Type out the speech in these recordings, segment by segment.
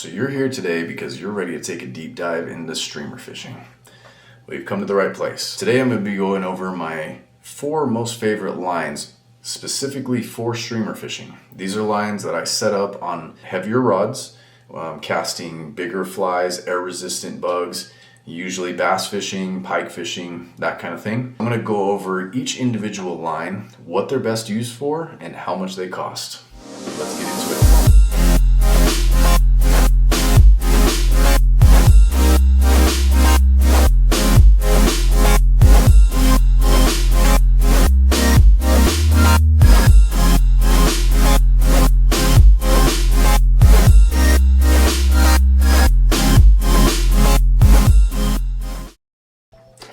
So you're here today because you're ready to take a deep dive into streamer fishing. Well, you've come to the right place. Today I'm going to be going over my 4 most favorite lines specifically for streamer fishing. These are lines that I set up on heavier rods, casting bigger flies, air resistant bugs, usually bass fishing, pike fishing, that kind of thing. I'm going to go over each individual line, what they're best used for, and how much they cost. Let's get into it.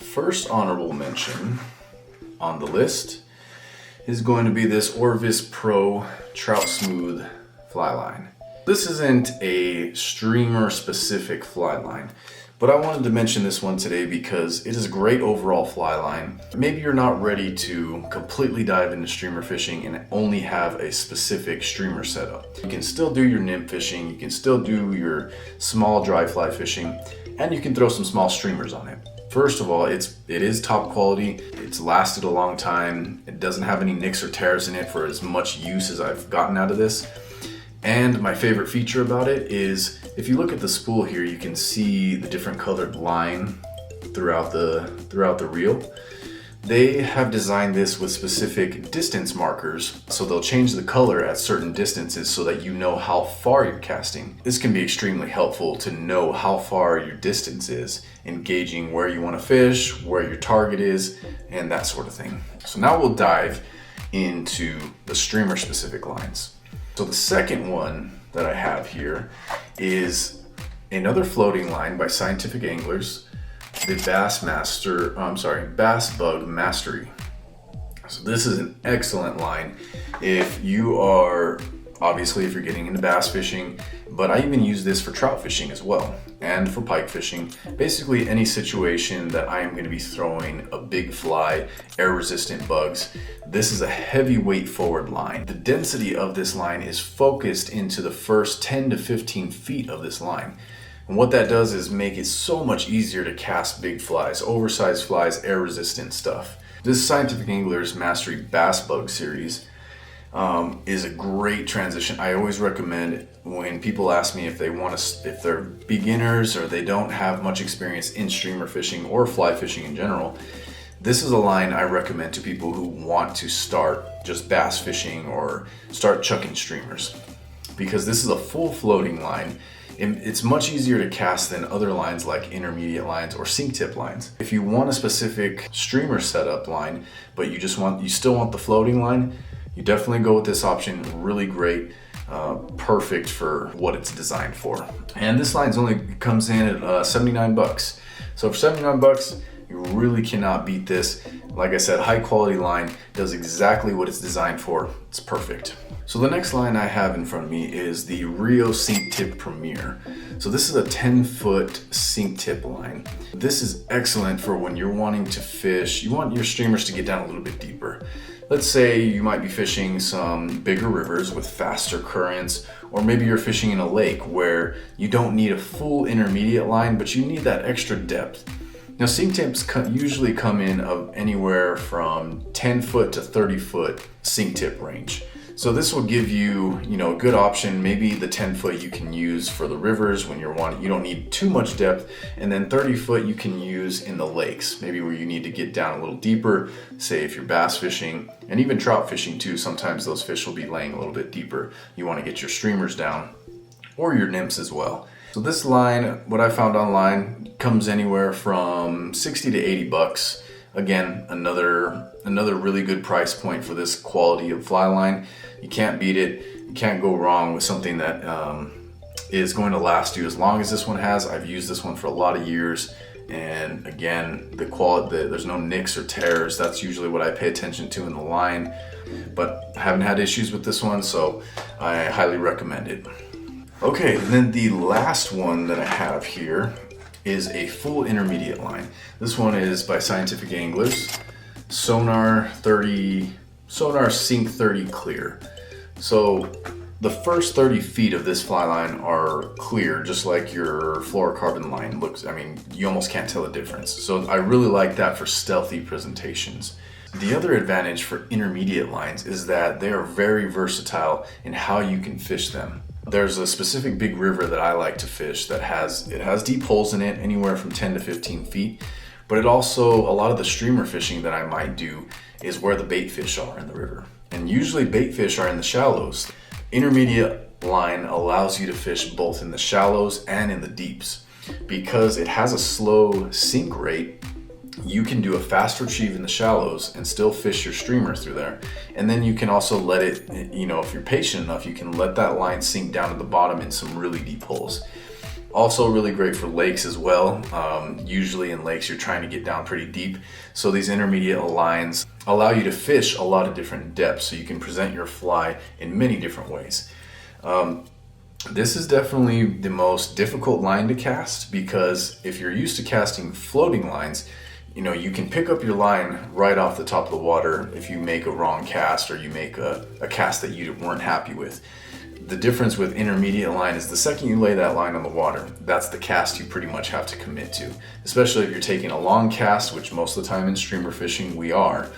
First honorable mention on the list is going to be this Orvis Pro Trout Smooth fly line. This isn't a streamer specific fly line, but I wanted to mention this one today because it is a great overall fly line. Maybe you're not ready to completely dive into streamer fishing and only have a specific streamer setup. You can still do your nymph fishing, you can still do your small dry fly fishing, and you can throw some small streamers on it. First of all, it is top quality. It's lasted a long time. It doesn't have any nicks or tears in it for as much use as I've gotten out of this. And my favorite feature about it is, if you look at the spool here, you can see the different colored line throughout the reel. They have designed this with specific distance markers, so they'll change the color at certain distances so that you know how far you're casting. This can be extremely helpful to know how far your distance is, engaging where you want to fish, where your target is, and that sort of thing. So now we'll dive into the streamer specific lines. So the second one that I have here is another floating line by Scientific Anglers, the Bass Bug Mastery. So this is an excellent line if you are, obviously if you're getting into bass fishing, but I even use this for trout fishing as well, and for pike fishing. Basically any situation that I am going to be throwing a big fly, air resistant bugs. This is a heavyweight forward line. The density of this line is focused into the first 10 to 15 feet of this line. And what that does is make it so much easier to cast big flies, oversized flies, air resistant stuff. This Scientific Anglers Mastery Bass Bug series is a great transition. I always recommend when people ask me if they're beginners or they don't have much experience in streamer fishing or fly fishing in general. This is a line I recommend to people who want to start just bass fishing or start chucking streamers, because this is a full floating line. It's much easier to cast than other lines like intermediate lines or sink tip lines. If you want a specific streamer setup line, but you still want the floating line, you definitely go with this option. Really great, perfect for what it's designed for. And this line only comes in at 79 bucks. So for 79 bucks, you really cannot beat this. Like I said, high quality line, does exactly what it's designed for. It's perfect. So the next line I have in front of me is the Rio Sink Tip Premier. So this is a 10-foot sink tip line. This is excellent for when you're wanting to fish. You want your streamers to get down a little bit deeper. Let's say you might be fishing some bigger rivers with faster currents, or maybe you're fishing in a lake where you don't need a full intermediate line, but you need that extra depth. Now sink tips usually come in of anywhere from 10 foot to 30 foot sink tip range. So this will give you, a good option. Maybe the 10 foot you can use for the rivers when you don't need too much depth, and then 30 foot you can use in the lakes, maybe where you need to get down a little deeper, say if you're bass fishing, and even trout fishing too. Sometimes those fish will be laying a little bit deeper. You want to get your streamers down, or your nymphs as well. So this line, what I found online, comes anywhere from 60 to 80 bucks. Again, another really good price point for this quality of fly line. You can't beat it. You can't go wrong with something that is going to last you as long as this one has. I've used this one for a lot of years, and again, the quality, there's no nicks or tears. That's usually what I pay attention to in the line, but I haven't had issues with this one, so I highly recommend it. Okay, and then the last one that I have here is a full intermediate line. This one is by Scientific Anglers, Sonar Sink 30 Clear. So The first 30 feet of this fly line are clear, just like your fluorocarbon line looks. I mean, you almost can't tell a difference. So I really like that for stealthy presentations. The other advantage for intermediate lines is that they are very versatile in how you can fish them. There's a specific big river that I like to fish that has deep holes in it, anywhere from 10 to 15 feet. But it also, a lot of the streamer fishing that I might do is where the bait fish are in the river. And usually bait fish are in the shallows. Intermediate line allows you to fish both in the shallows and in the deeps. Because it has a slow sink rate, you can do a fast retrieve in the shallows and still fish your streamer through there. And then you can also let it, if you're patient enough, you can let that line sink down to the bottom in some really deep holes. Also really great for lakes as well. Usually in lakes you're trying to get down pretty deep. So these intermediate lines allow you to fish a lot of different depths, so you can present your fly in many different ways. This is definitely the most difficult line to cast, because if you're used to casting floating lines, you can pick up your line right off the top of the water if you make a wrong cast or you make a cast that you weren't happy with. The difference with intermediate line is the second you lay that line on the water, that's the cast you pretty much have to commit to. Especially if you're taking a long cast, which most of the time in streamer fishing we are.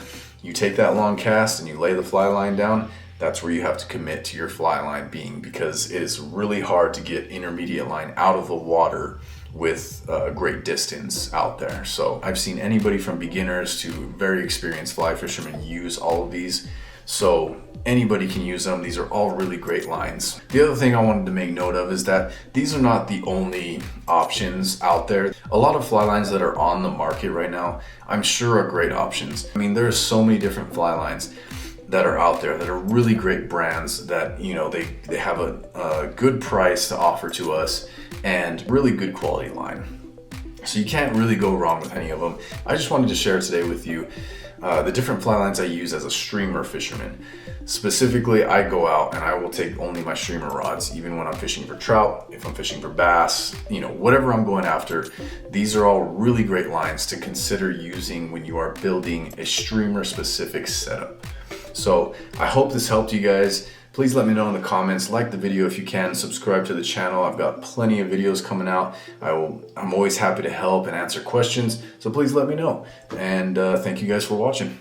You take that long cast and you lay the fly line down, that's where you have to commit to your fly line being, because it is really hard to get intermediate line out of the water with a great distance out there. So I've seen anybody from beginners to very experienced fly fishermen use all of these. So anybody can use them. These are all really great lines. The other thing I wanted to make note of is that these are not the only options out there. A lot of fly lines that are on the market right now, I'm sure are great options. I mean, there's so many different fly lines that are out there that are really great brands that, they have a good price to offer to us and really good quality line. So you can't really go wrong with any of them. I just wanted to share today with you the different fly lines I use as a streamer fisherman. Specifically, I go out and I will take only my streamer rods, even when I'm fishing for trout, if I'm fishing for bass, whatever I'm going after. These are all really great lines to consider using when you are building a streamer specific setup. So I hope this helped you guys. Please let me know in the comments, like the video if you can, subscribe to the channel. I've got plenty of videos coming out. I'm always happy to help and answer questions, so please let me know. And thank you guys for watching.